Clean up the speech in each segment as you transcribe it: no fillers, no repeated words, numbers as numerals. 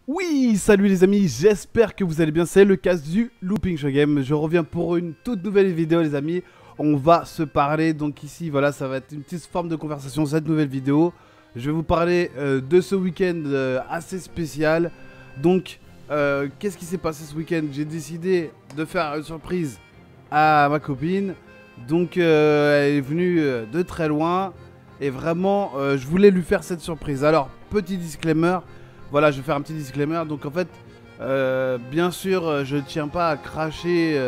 Oui, salut les amis, j'espère que vous allez bien, c'est le cas du Looping Show Game. Je reviens pour une toute nouvelle vidéo les amis. On va se parler, donc ici voilà, ça va être une petite forme de conversation cette nouvelle vidéo. Je vais vous parler de ce week-end assez spécial. Donc, qu'est-ce qui s'est passé ce week-end? J'ai décidé de faire une surprise à ma copine. Donc, elle est venue de très loin. Et vraiment, je voulais lui faire cette surprise. Alors, petit disclaimer. Voilà, je vais faire un petit disclaimer. Donc en fait, bien sûr, je ne tiens pas à cracher.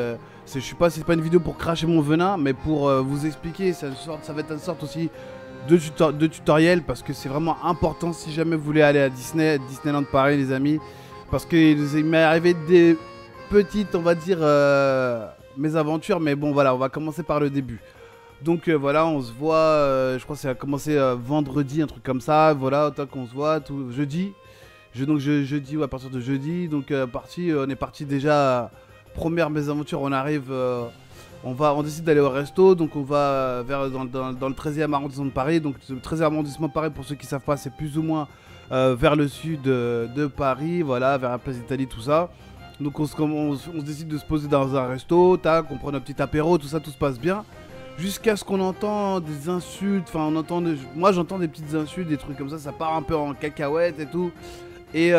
Je sais pas si c'est pas une vidéo pour cracher mon venin, mais pour vous expliquer, ça va être une sorte aussi de tutoriel parce que c'est vraiment important si jamais vous voulez aller à Disneyland Paris, les amis, parce que il m'est arrivé des petites, on va dire, mésaventures, mais bon, voilà, on va commencer par le début. Donc voilà, on se voit, je crois que ça a commencé vendredi, un truc comme ça. Voilà, tant qu'on se voit, tout jeudi. Jeudi, ou à partir de jeudi, donc on est parti déjà, première mésaventure, on arrive, on décide d'aller au resto, donc on va dans le 13e arrondissement de Paris, donc le 13e arrondissement de Paris, pour ceux qui ne savent pas, c'est plus ou moins vers le sud de Paris, voilà, vers la place d'Italie, tout ça. Donc on se décide de se poser dans un resto, tac, on prend un petit apéro, tout ça, tout se passe bien. Jusqu'à ce qu'on entend des insultes, enfin moi j'entends des petites insultes, des trucs comme ça part un peu en cacahuète et tout. Et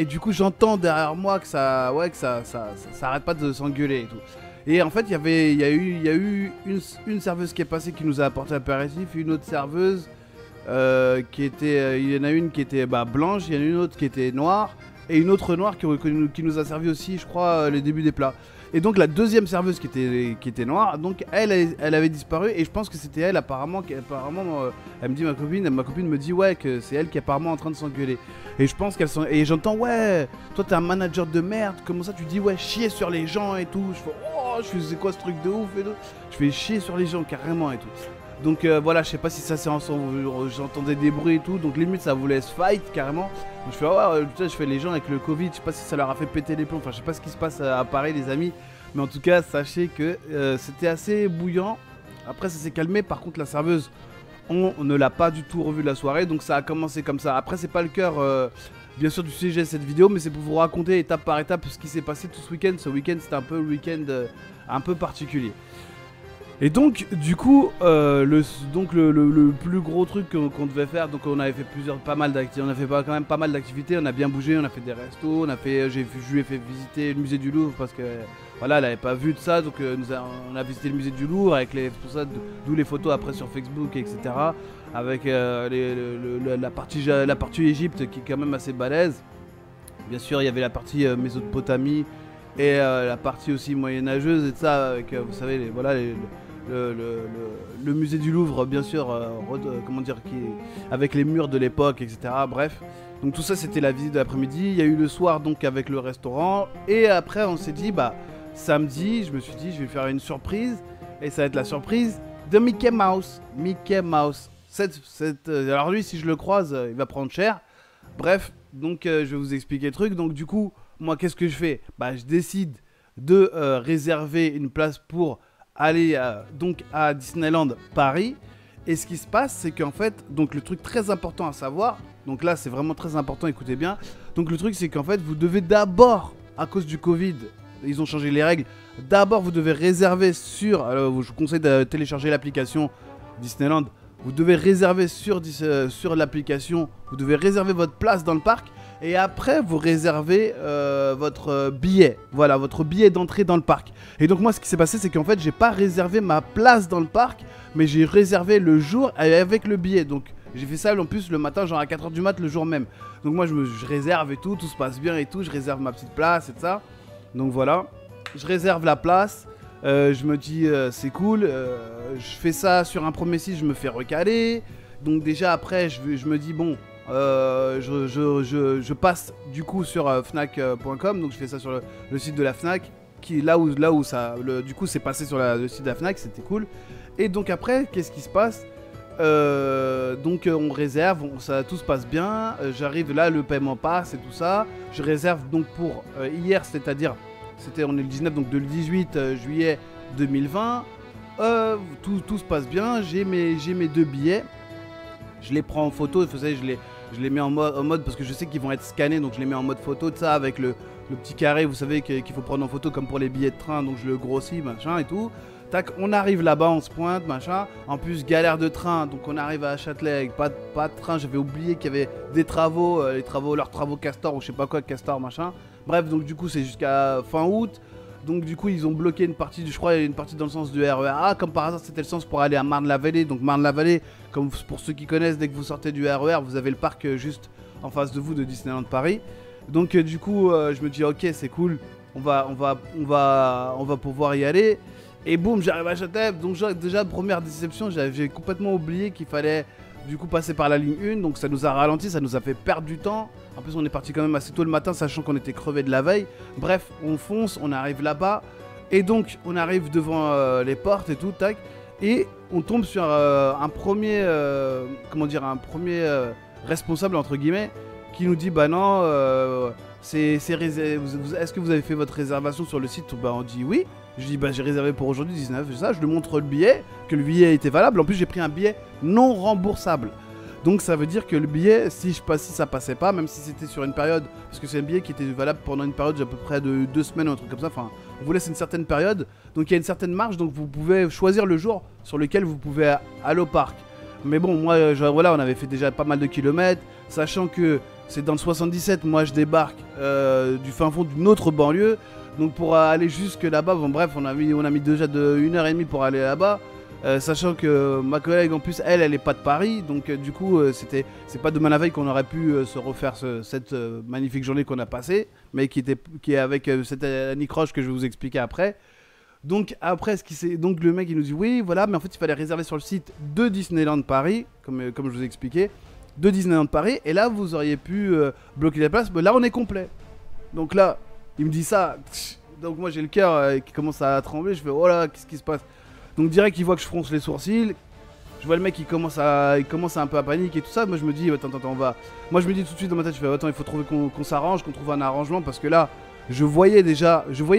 du coup j'entends derrière moi que ça arrête pas de s'engueuler et tout. Et en fait il y a eu une serveuse qui est passée qui nous a apporté l'apéritif, une autre serveuse il y en a une qui était blanche, il y en a une autre qui était noire et une autre noire qui nous a servi aussi, je crois, les débuts des plats. Et donc la deuxième serveuse qui était noire, donc elle avait disparu et je pense que c'était elle apparemment, elle me dit, ma copine me dit ouais que c'est elle qui est apparemment en train de s'engueuler. Et je pense et j'entends ouais, toi t'es un manager de merde, comment ça tu dis ouais chier sur les gens et tout. Je fais oh, c'est quoi ce truc de ouf et tout. Je fais chier sur les gens carrément et tout. Donc voilà, je sais pas si ça c'est ensemble, j'entendais des bruits et tout, donc limite ça voulait se fight carrément. Donc je fais ouais, je fais les gens avec le Covid, je sais pas si ça leur a fait péter les plombs, enfin je sais pas ce qui se passe à Paris les amis, mais en tout cas sachez que c'était assez bouillant. Après ça s'est calmé, par contre la serveuse, on ne l'a pas du tout revue de la soirée, donc ça a commencé comme ça. Après c'est pas le cœur bien sûr du sujet de cette vidéo, mais c'est pour vous raconter étape par étape ce qui s'est passé tout ce week-end. Ce week-end c'était un peu le week-end un peu particulier. Et donc, du coup, le plus gros truc qu'on devait faire, donc on avait fait pas mal d'activités, on a fait quand même pas mal d'activités, on a bien bougé, on a fait des restos, je lui ai fait visiter le musée du Louvre parce que voilà, elle avait pas vu de ça, donc on a visité le musée du Louvre avec pour ça, d'où les photos après sur Facebook, etc. Avec la partie Égypte qui est quand même assez balèze. Bien sûr, il y avait la partie Mésopotamie et la partie aussi moyenâgeuse et de ça avec, vous savez, le musée du Louvre, bien sûr, comment dire, avec les murs de l'époque, etc. Bref, donc tout ça c'était la visite de l'après-midi. Il y a eu le soir donc avec le restaurant et après on s'est dit samedi, je me suis dit je vais faire une surprise et ça va être la surprise de Mickey Mouse. Mickey Mouse. Alors lui, si je le croise, il va prendre cher. Bref, donc je vais vous expliquer le truc. Donc du coup, moi qu'est-ce que je fais? Je décide de réserver une place pour aller donc à Disneyland Paris. Et ce qui se passe, c'est qu'en fait, donc le truc très important à savoir, donc là c'est vraiment très important, écoutez bien. Donc le truc c'est qu'en fait, vous devez d'abord, à cause du Covid, ils ont changé les règles. D'abord, vous devez réserver sur, je vous conseille de télécharger l'application Disneyland. Vous devez réserver sur l'application, vous devez réserver votre place dans le parc. Et après, vous réservez votre billet. Voilà, votre billet d'entrée dans le parc. Et donc moi, ce qui s'est passé, c'est qu'en fait, j'ai pas réservé ma place dans le parc, mais j'ai réservé le jour avec le billet. Donc j'ai fait ça en plus le matin, genre à 4h du mat, le jour même. Donc moi, je réserve et tout se passe bien et tout. Je réserve ma petite place et tout ça. Donc voilà, je réserve la place. Je me dis, c'est cool. Je fais ça sur un premier site, je me fais recaler. Donc déjà après, je me dis, bon... je passe du coup sur fnac.com, donc je fais ça sur le site de la Fnac, là où ça, du coup c'est passé sur le site de la Fnac, c'était cool. Et donc après, qu'est-ce qui se passe? On réserve, tout se passe bien, j'arrive là, le paiement passe et tout ça. Je réserve donc pour hier, c'est-à-dire, on est le 19, donc de le 18 juillet 2020. Tout se passe bien, j'ai mes deux billets. Je les prends en photo, vous savez, je les mets en mode parce que je sais qu'ils vont être scannés, donc je les mets en mode photo de ça avec le petit carré, vous savez, qu'il faut prendre en photo comme pour les billets de train, donc je le grossis, machin et tout. Tac, on arrive là-bas, on se pointe, machin. En plus, galère de train, donc on arrive à Châtelet avec pas de train. J'avais oublié qu'il y avait des travaux, leurs travaux Castor ou je sais pas quoi, Castor, machin. Bref, donc du coup, c'est jusqu'à fin août. Donc du coup, ils ont bloqué une partie, je crois, une partie dans le sens du RER A. Comme par hasard, c'était le sens pour aller à Marne-la-Vallée. Donc Marne-la-Vallée, comme pour ceux qui connaissent, dès que vous sortez du RER, vous avez le parc juste en face de vous de Disneyland Paris. Donc du coup, je me dis, ok, c'est cool, on va pouvoir y aller. Et boum, j'arrive à Châtelet. Donc déjà, première déception, j'ai complètement oublié qu'il fallait du coup passer par la ligne 1. Donc ça nous a ralenti, ça nous a fait perdre du temps. En plus, on est parti quand même assez tôt le matin, sachant qu'on était crevés de la veille. Bref, on fonce, on arrive là-bas. Et donc, on arrive devant les portes et tout, tac. Et on tombe sur un premier responsable, entre guillemets, qui nous dit, bah non, est-ce que vous avez fait votre réservation sur le site? Bah on dit oui. Je dis bah j'ai réservé pour aujourd'hui 19, ça, je lui montre le billet, que le billet était valable. En plus j'ai pris un billet non remboursable. Donc ça veut dire que le billet, si ça passait pas, même si c'était sur une période, parce que c'est un billet qui était valable pendant une période d'à peu près de 2 semaines ou un truc comme ça, enfin on vous laisse une certaine période, donc il y a une certaine marge, donc vous pouvez choisir le jour sur lequel vous pouvez aller au parc. Mais bon, moi, voilà, on avait fait déjà pas mal de kilomètres, sachant que c'est dans le 77, moi je débarque du fin fond d'une autre banlieue. Donc pour aller jusque là-bas, bon bref, on a mis déjà 1h30 pour aller là-bas. Sachant que ma collègue en plus, elle est pas de Paris. Donc du coup, c'est pas demain la veille qu'on aurait pu se refaire cette magnifique journée qu'on a passée. Mais qui est avec cette anicroche que je vais vous expliquer après. Donc après, donc le mec il nous dit oui, voilà, mais en fait il fallait réserver sur le site de Disneyland Paris, comme je vous ai expliqué, de Disneyland Paris, et là vous auriez pu bloquer la place, mais là on est complet. Donc là, il me dit ça, donc moi j'ai le cœur qui commence à trembler, je fais oh là, qu'est-ce qui se passe? Donc direct il voit que je fronce les sourcils, je vois le mec il commence un peu à paniquer et tout ça, moi je me dis attends, moi je me dis tout de suite dans ma tête, je fais attends, il faut trouver qu'on s'arrange, qu'on trouve un arrangement, parce que là, je voyais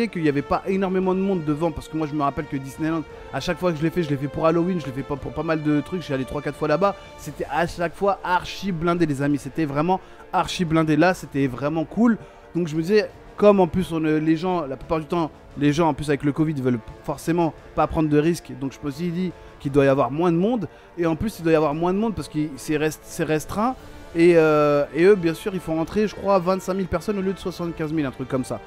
qu'il n'y avait pas énormément de monde devant, parce que moi je me rappelle que Disneyland, à chaque fois que je l'ai fait pour Halloween, je l'ai fait pour pas mal de trucs, je suis allé 3-4 fois là-bas, c'était à chaque fois archi blindé les amis, c'était vraiment archi blindé, là c'était vraiment cool. Donc je me disais, comme en plus les gens, la plupart du temps, les gens en plus avec le Covid veulent forcément pas prendre de risques, donc je me suis dit qu'il doit y avoir moins de monde, et en plus il doit y avoir moins de monde parce que c'est restreint. Et eux, bien sûr, ils font rentrer, je crois, 25 000 personnes au lieu de 75 000, un truc comme ça.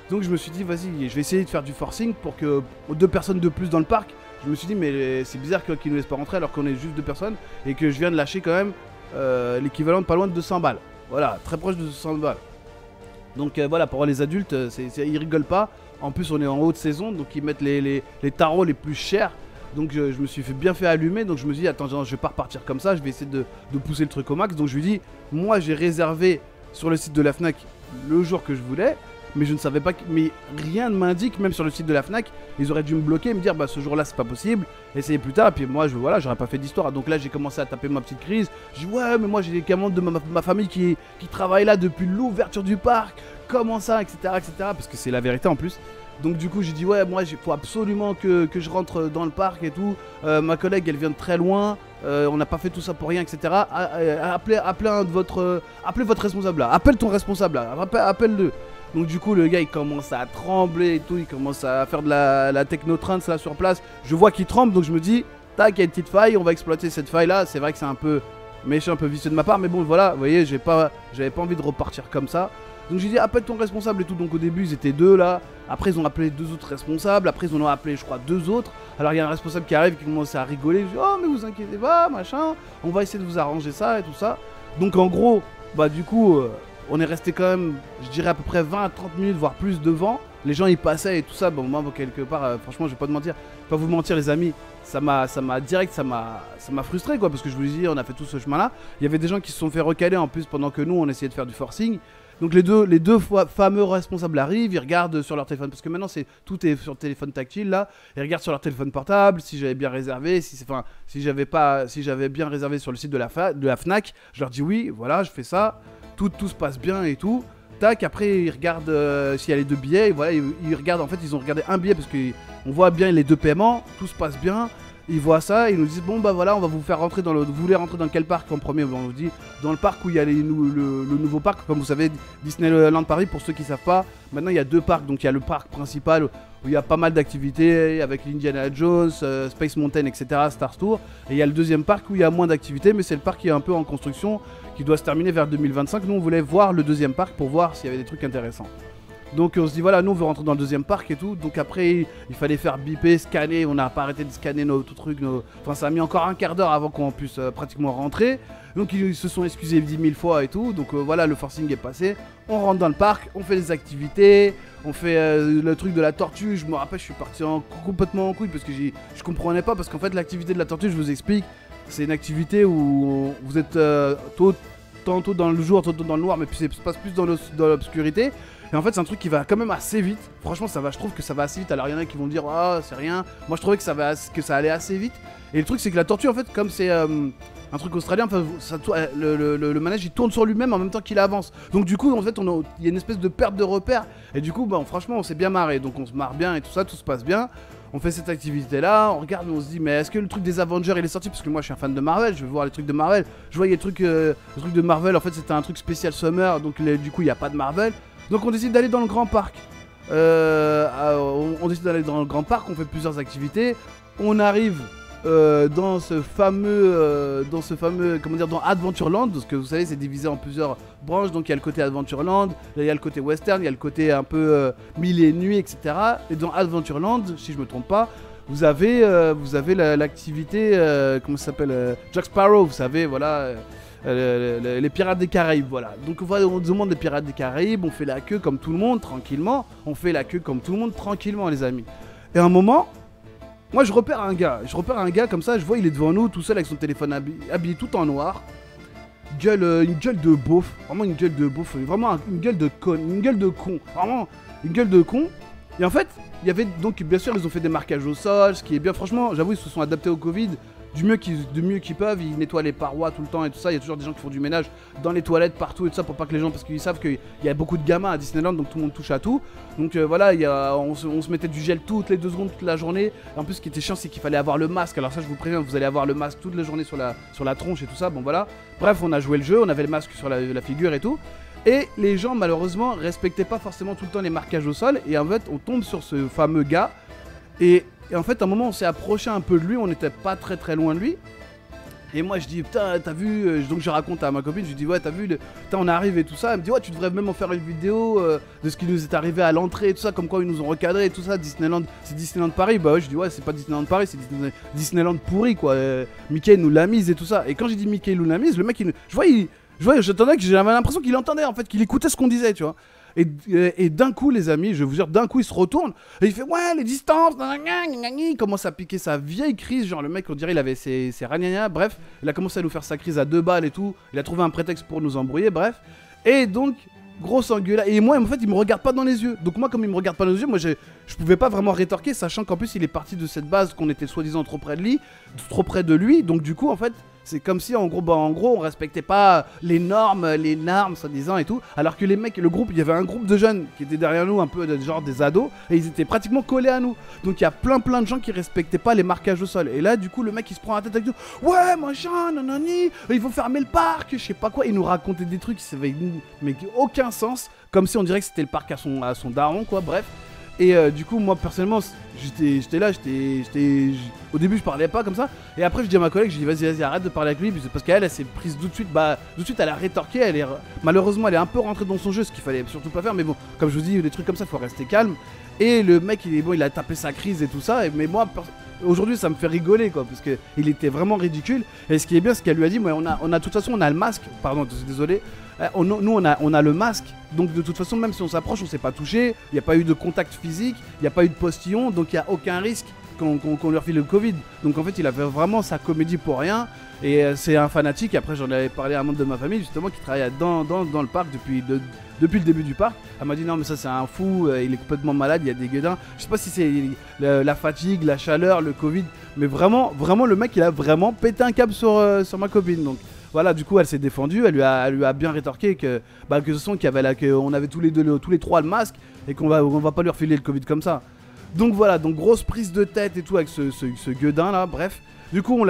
Donc je me suis dit, vas-y, je vais essayer de faire du forcing pour que 2 personnes de plus dans le parc. Je me suis dit, mais c'est bizarre qu'ils ne nous laissent pas rentrer alors qu'on est juste 2 personnes et que je viens de lâcher quand même l'équivalent de pas loin de 200 balles. Voilà, très proche de 200 balles. Donc voilà, pour les adultes, ils rigolent pas. En plus, on est en haute saison, donc ils mettent les tarots les plus chers. Donc je me suis bien fait allumer, donc je me suis dit attends, je vais pas repartir comme ça, je vais essayer de pousser le truc au max. Donc je lui dis, moi j'ai réservé sur le site de la Fnac le jour que je voulais, mais je ne savais pas, mais rien ne m'indique, même sur le site de la Fnac, ils auraient dû me bloquer et me dire bah ce jour là c'est pas possible, essayez plus tard. Et puis moi voilà, j'aurais pas fait d'histoire. Donc là j'ai commencé à taper ma petite crise, je dis ouais mais moi j'ai des membres de ma famille qui travaillent là depuis l'ouverture du parc, comment ça, etc. Parce que c'est la vérité en plus. Donc du coup j'ai dit ouais moi il faut absolument que je rentre dans le parc et tout, ma collègue elle vient de très loin, on n'a pas fait tout ça pour rien, etc. Appelez votre responsable là, appelle ton responsable là, appelle-le. Donc du coup le gars il commence à trembler et tout, il commence à faire de la techno-trance là sur place, je vois qu'il tremble, donc je me dis tac, il y a une petite faille, on va exploiter cette faille là. C'est vrai que c'est un peu méchant, un peu vicieux de ma part, mais bon voilà, vous voyez, j'avais pas envie de repartir comme ça. Donc j'ai dit appelle ton responsable et tout. Donc au début ils étaient 2 là, après ils ont appelé 2 autres responsables, après ils en ont appelé je crois 2 autres. Alors il y a un responsable qui arrive qui commence à rigoler, je dis oh mais vous inquiétez pas machin, on va essayer de vous arranger ça et tout ça. Donc en gros bah du coup on est resté quand même, je dirais à peu près 20 à 30 minutes voire plus devant. Les gens ils passaient et tout ça, bon moi quelque part franchement je vais pas te mentir, pas vous mentir les amis, ça m'a frustré quoi, parce que je vous dis on a fait tout ce chemin là, il y avait des gens qui se sont fait recaler en plus pendant que nous on essayait de faire du forcing. Donc les deux fameux responsables arrivent, ils regardent sur leur téléphone, parce que maintenant tout est sur le téléphone tactile là, ils regardent sur leur téléphone portable, si j'avais bien réservé, si j'avais bien réservé sur le site de la Fnac, je leur dis oui, voilà, je fais ça, tout se passe bien et tout. Tac, après ils regardent s'il y a les 2 billets, et voilà, ils regardent, en fait ils ont regardé un billet parce qu'on voit bien les 2 paiements, tout se passe bien. Ils voient ça, ils nous disent bon bah voilà, on va vous faire rentrer dans le... Vous voulez rentrer dans quel parc en premier? On nous dit dans le parc où il y a le nouveau parc, comme vous savez, Disneyland Paris, pour ceux qui savent pas. Maintenant il y a deux parcs, donc il y a le parc principal où il y a pas mal d'activités avec l'Indiana Jones, Space Mountain, etc., Star Tour. Et il y a le deuxième parc où il y a moins d'activités, mais c'est le parc qui est un peu en construction, qui doit se terminer vers 2025. Nous on voulait voir le deuxième parc pour voir s'il y avait des trucs intéressants. Donc on se dit voilà, nous on veut rentrer dans le deuxième parc et tout. Donc après il fallait faire biper, scanner. On n'a pas arrêté de scanner nos tout trucs. Enfin ça a mis encore un quart d'heure avant qu'on puisse pratiquement rentrer. Donc ils se sont excusés 10 000 fois et tout. Donc voilà, le forcing est passé. On rentre dans le parc, on fait des activités. On fait le truc de la tortue. Je me rappelle, je suis parti complètement en couille parce que je comprenais pas. Parce qu'en fait l'activité de la tortue, je vous explique, c'est une activité où vous êtes tantôt dans le jour, tantôt dans le noir. Mais puis ça se passe plus dans l'obscurité. Et en fait c'est un truc qui va quand même assez vite. Franchement je trouve que ça va assez vite. Alors il y en a qui vont dire ah c'est rien. Moi je trouvais que ça allait assez vite. Et le truc c'est que la tortue en fait comme c'est un truc australien, enfin, le manège il tourne sur lui-même en même temps qu'il avance. Donc du coup en fait il y a une espèce de perte de repère. Et du coup bah, franchement on s'est bien marré. Donc on se marre bien et tout ça, tout se passe bien. On fait cette activité là, on regarde, on se dit mais est-ce que le truc des Avengers il est sorti? Parce que moi je suis un fan de Marvel, je veux voir les trucs de Marvel. Je voyais les trucs de Marvel, en fait c'était un truc spécial Summer, donc du coup il n'y a pas de Marvel. Donc on décide d'aller dans le grand parc. On décide d'aller dans le grand parc, on fait plusieurs activités. On arrive dans ce fameux, comment dire, dans Adventureland, parce que vous savez c'est divisé en plusieurs branches. Donc il y a le côté Adventureland, il y a le côté western, il y a le côté un peu mille et nuits, etc. Et dans Adventureland, si je me trompe pas, vous avez l'activité, comment ça s'appelle, Jack Sparrow, vous savez, voilà. Les pirates des Caraïbes, voilà. Donc on demande les pirates des Caraïbes, on fait la queue comme tout le monde, tranquillement. On fait la queue comme tout le monde, tranquillement, les amis. Et à un moment, moi je repère un gars comme ça, je vois il est devant nous, tout seul avec son téléphone habillé tout en noir. Une gueule de beauf, vraiment une gueule de beauf, vraiment une gueule de con, vraiment une gueule de con. Et en fait, il y avait donc, bien sûr, ils ont fait des marquages au sol, ce qui est bien, franchement, j'avoue, ils se sont adaptés au Covid. Du mieux qu'ils peuvent, ils nettoient les parois tout le temps et tout ça. Il y a toujours des gens qui font du ménage dans les toilettes partout et tout ça pour pas que les gens, parce qu'ils savent qu'il y a beaucoup de gamins à Disneyland, donc tout le monde touche à tout. Donc voilà, on se mettait du gel toutes les 2 secondes, toute la journée. En plus, ce qui était chiant, c'est qu'il fallait avoir le masque. Alors ça, je vous préviens, vous allez avoir le masque toute la journée sur la tronche et tout ça. Bon voilà. Bref, on a joué le jeu, on avait le masque sur la figure et tout. Et les gens, malheureusement, respectaient pas forcément tout le temps les marquages au sol. Et en fait, on tombe sur ce fameux gars. Et en fait, à un moment, on s'est approché un peu de lui. On n'était pas très loin de lui. Et moi, je dis, putain, t'as vu. Donc, je raconte à ma copine. Je lui dis, ouais, t'as vu. Putain, on arrive et tout ça. Elle me dit, ouais, tu devrais même en faire une vidéo de ce qui nous est arrivé à l'entrée et tout ça. Comme quoi, ils nous ont recadré et tout ça. Disneyland, c'est Disneyland Paris. Bah ouais, je dis, ouais, c'est pas Disneyland Paris, c'est Disneyland pourri, quoi. Mickey nous l'a mise et tout ça. Et quand j'ai dit Mickey nous l'a mise, le mec, j'attendais que j'avais l'impression qu'il entendait, en fait, qu'il écoutait ce qu'on disait, tu vois. Et d'un coup, les amis, je vous jure, d'un coup, il se retourne et il fait ouais, les distances, il commence à piquer sa vieille crise. Genre, le mec, on dirait, il avait ses ragnagnas. Bref, il a commencé à nous faire sa crise à 2 balles et tout. Il a trouvé un prétexte pour nous embrouiller. Bref, et donc, grosse engueulade. Et moi, en fait, il me regarde pas dans les yeux. Donc, moi, comme il me regarde pas dans les yeux, moi, je pouvais pas vraiment rétorquer, sachant qu'en plus, il est parti de cette base qu'on était soi-disant trop près de lui. Donc, du coup, en fait. C'est comme si en gros on respectait pas les normes soi-disant et tout. Alors que les mecs, il y avait un groupe de jeunes qui étaient derrière nous, un peu genre des ados, et ils étaient pratiquement collés à nous. Donc il y a plein de gens qui respectaient pas les marquages au sol. Et là du coup le mec il se prend la tête avec nous. Ouais machin, nanani, il faut fermer le parc, je sais pas quoi. Il nous racontait des trucs qui n'avaient aucun sens. Comme si on dirait que c'était le parc à son daron quoi, bref. Et du coup, moi personnellement, j'étais là, au début je parlais pas comme ça. Et après je dis à ma collègue, je dis vas-y arrête de parler avec lui. Parce qu'elle s'est prise tout de suite, elle a rétorqué. Malheureusement elle est un peu rentrée dans son jeu, ce qu'il fallait surtout pas faire. Mais bon, comme je vous dis, des trucs comme ça, faut rester calme. Et le mec il a tapé sa crise et tout ça. Mais moi, aujourd'hui ça me fait rigoler quoi, parce qu'il était vraiment ridicule. Et ce qui est bien, c'est qu'elle lui a dit, moi, de toute façon on a le masque, pardon, désolé. Nous on a le masque, donc de toute façon même si on s'approche on s'est pas touché, il n'y a pas eu de contact physique, il n'y a pas eu de postillon, donc il n'y a aucun risque qu'on lui refile le Covid. Donc en fait il avait vraiment sa comédie pour rien, et c'est un fanatique. Après j'en avais parlé à un membre de ma famille justement qui travaille dans le parc depuis le début du parc. Elle m'a dit non mais ça c'est un fou, il est complètement malade, il y a des gueudins. Je sais pas si c'est la fatigue, la chaleur, le Covid, mais vraiment le mec il a vraiment pété un câble sur ma copine. Donc voilà, du coup elle s'est défendue, elle lui a bien rétorqué que ce son qu'on avait tous les trois le masque et qu'on va pas lui refiler le Covid comme ça. Donc voilà, donc grosse prise de tête et tout avec ce gueudin là, bref. Du coup,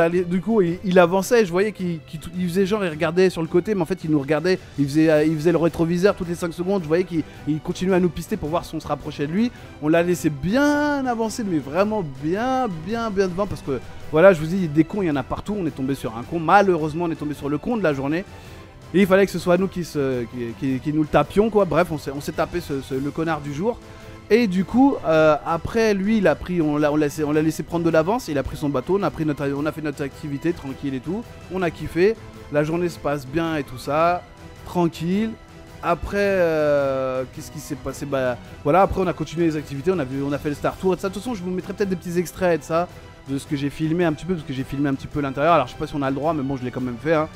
il avançait, je voyais qu'il faisait genre, il regardait sur le côté, mais en fait, il nous regardait, il faisait le rétroviseur toutes les 5 secondes, je voyais qu'il continuait à nous pister pour voir si on se rapprochait de lui. On l'a laissé bien avancer, mais vraiment bien devant, parce que, voilà, je vous dis, des cons, il y en a partout, on est tombé sur un con, malheureusement, on est tombé sur le con de la journée. Et il fallait que ce soit nous qui nous le tapions, quoi. Bref, on s'est tapé le connard du jour. Et du coup, après lui, on l'a laissé prendre de l'avance. Il a pris son bateau, on a fait notre activité tranquille et tout. On a kiffé. La journée se passe bien et tout ça, tranquille. Après, qu'est-ce qui s'est passé? Bah voilà, après on a continué les activités, on a fait le Star Tour et tout ça. De toute façon, je vous mettrai peut-être des petits extraits de ça, de ce que j'ai filmé un petit peu, parce que j'ai filmé un petit peu l'intérieur. Alors je sais pas si on a le droit, mais bon, je l'ai quand même fait, hein.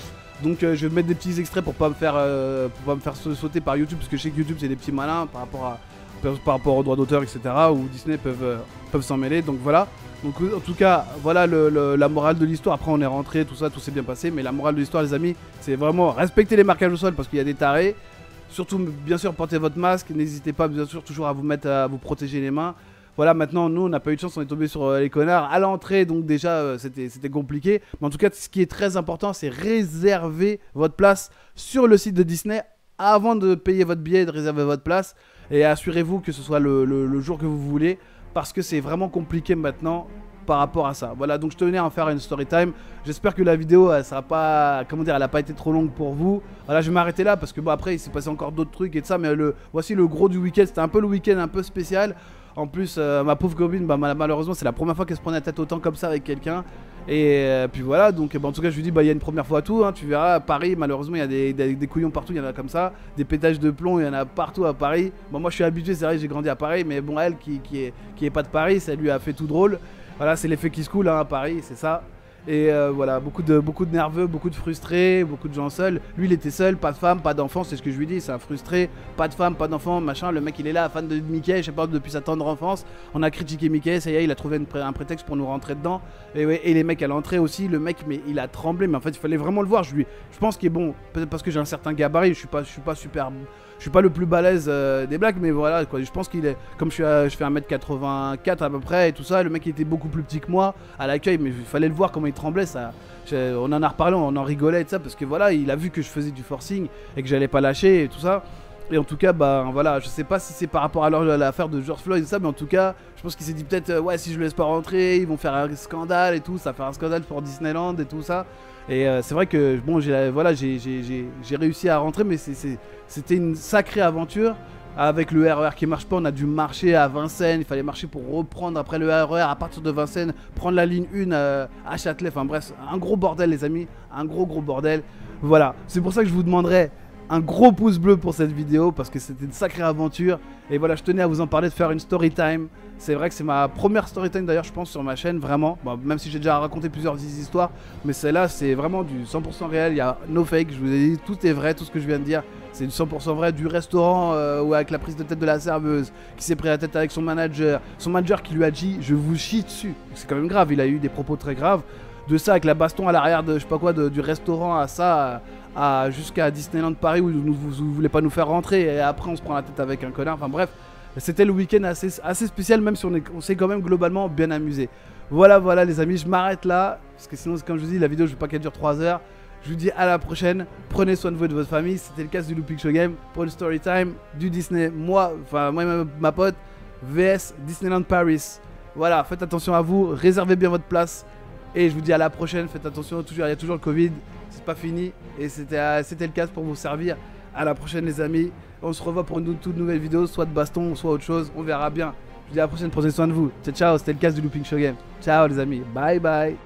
Donc je vais mettre des petits extraits pour pas me faire sauter par YouTube, parce que je sais que YouTube c'est des petits malins par rapport aux droits d'auteur, etc. Où Disney peuvent s'en mêler. Donc voilà. Donc en tout cas, voilà la morale de l'histoire. Après on est rentré, tout ça, tout s'est bien passé. Mais la morale de l'histoire, les amis, c'est vraiment respecter les marquages au sol, parce qu'il y a des tarés. Surtout, bien sûr, portez votre masque. N'hésitez pas, bien sûr, toujours à vous protéger les mains. Voilà, maintenant, nous, on n'a pas eu de chance, on est tombé sur les connards à l'entrée, donc déjà, c'était compliqué. Mais en tout cas, ce qui est très important, c'est réserver votre place sur le site de Disney avant de payer votre billet, de réserver votre place. Et assurez-vous que ce soit le jour que vous voulez, parce que c'est vraiment compliqué maintenant par rapport à ça. Voilà, donc je tenais à en faire une story time. J'espère que la vidéo, elle sera pas, comment dire, elle a pas été trop longue pour vous. Voilà, je vais m'arrêter là, parce que bon, après, il s'est passé encore d'autres trucs et tout ça, mais voici le gros du week-end. C'était un peu le week-end un peu spécial. En plus, ma pauvre copine, bah, malheureusement, c'est la première fois qu'elle se prenait la tête autant comme ça avec quelqu'un. Et puis voilà, donc bah, en tout cas, je lui dis, bah, il y a une première fois à tout. Hein, tu verras, à Paris, malheureusement, il y a des couillons partout, il y en a comme ça. Des pétages de plomb, il y en a partout à Paris. Bon, moi, je suis habitué, c'est vrai, j'ai grandi à Paris, mais bon, elle qui est pas de Paris, ça lui a fait tout drôle. Voilà, c'est l'effet qui se coule hein, à Paris, c'est ça. Et voilà, beaucoup de nerveux, beaucoup de frustrés, beaucoup de gens seuls. Lui, il était seul, pas de femme, pas d'enfant, c'est ce que je lui dis, c'est un frustré. Pas de femme, pas d'enfant, machin. Le mec, il est là, fan de Mickey, je sais pas, depuis sa tendre enfance. On a critiqué Mickey, ça y est, il a trouvé un prétexte pour nous rentrer dedans. Et, ouais, et les mecs à l'entrée aussi, le mec, mais il a tremblé. Mais en fait, il fallait vraiment le voir. Je pense qu'il est bon, peut-être parce que j'ai un certain gabarit, je suis pas le plus balèze des blagues, mais voilà, quoi. Je pense qu'il est, comme je fais 1m84 à peu près et tout ça, le mec il était beaucoup plus petit que moi à l'accueil, mais il fallait le voir comment il tremblait, ça. On en a reparlé, on en rigolait et tout ça, parce que voilà, il a vu que je faisais du forcing et que j'allais pas lâcher et tout ça. Et en tout cas, bah voilà, je sais pas si c'est par rapport à l'affaire de George Floyd et ça, mais en tout cas, je pense qu'il s'est dit peut-être, ouais, si je le laisse pas rentrer, ils vont faire un scandale et tout, ça va faire un scandale pour Disneyland et tout ça. Et c'est vrai que bon, j'ai réussi à rentrer, mais c'était une sacrée aventure. Avec le RER qui marche pas, on a dû marcher à Vincennes, il fallait marcher pour reprendre après le RER à partir de Vincennes, prendre la ligne 1 à Châtelet, enfin bref, un gros bordel les amis, un gros bordel. Voilà, c'est pour ça que je vous demanderai un gros pouce bleu pour cette vidéo, parce que c'était une sacrée aventure. Et voilà, je tenais à vous en parler, de faire une story time. C'est vrai que c'est ma première story time d'ailleurs, je pense, sur ma chaîne, vraiment. Bon, même si j'ai déjà raconté plusieurs histoires, mais celle-là, c'est vraiment du 100% réel, il y a no fake, je vous ai dit, tout est vrai, tout ce que je viens de dire. C'est du 100% vrai, du restaurant où avec la prise de tête de la serveuse, qui s'est pris la tête avec son manager qui lui a dit, je vous chie dessus. C'est quand même grave, il a eu des propos très graves. De ça avec la baston à l'arrière de, je sais pas quoi, du restaurant à ça, jusqu'à Disneyland Paris où vous voulez pas nous faire rentrer et après on se prend la tête avec un connard. Enfin bref, c'était le week-end assez spécial, même si on s'est quand même globalement bien amusé. Voilà les amis, je m'arrête là, parce que sinon comme je vous dis, la vidéo je veux pas qu'elle dure 3 heures. Je vous dis à la prochaine, prenez soin de vous et de votre famille. C'était le cas du Looping Show Game pour le story time du Disney. Moi et ma pote, VS Disneyland Paris. Voilà, faites attention à vous, réservez bien votre place. Et je vous dis à la prochaine, faites attention, il y a toujours le Covid, c'est pas fini. Et c'était le cas pour vous servir. À la prochaine les amis, on se revoit pour une toute nouvelle vidéo, soit de baston, soit autre chose, on verra bien. Je vous dis à la prochaine, prenez soin de vous. Ciao, c'était le cas du Looping Show Game. Ciao les amis, bye bye.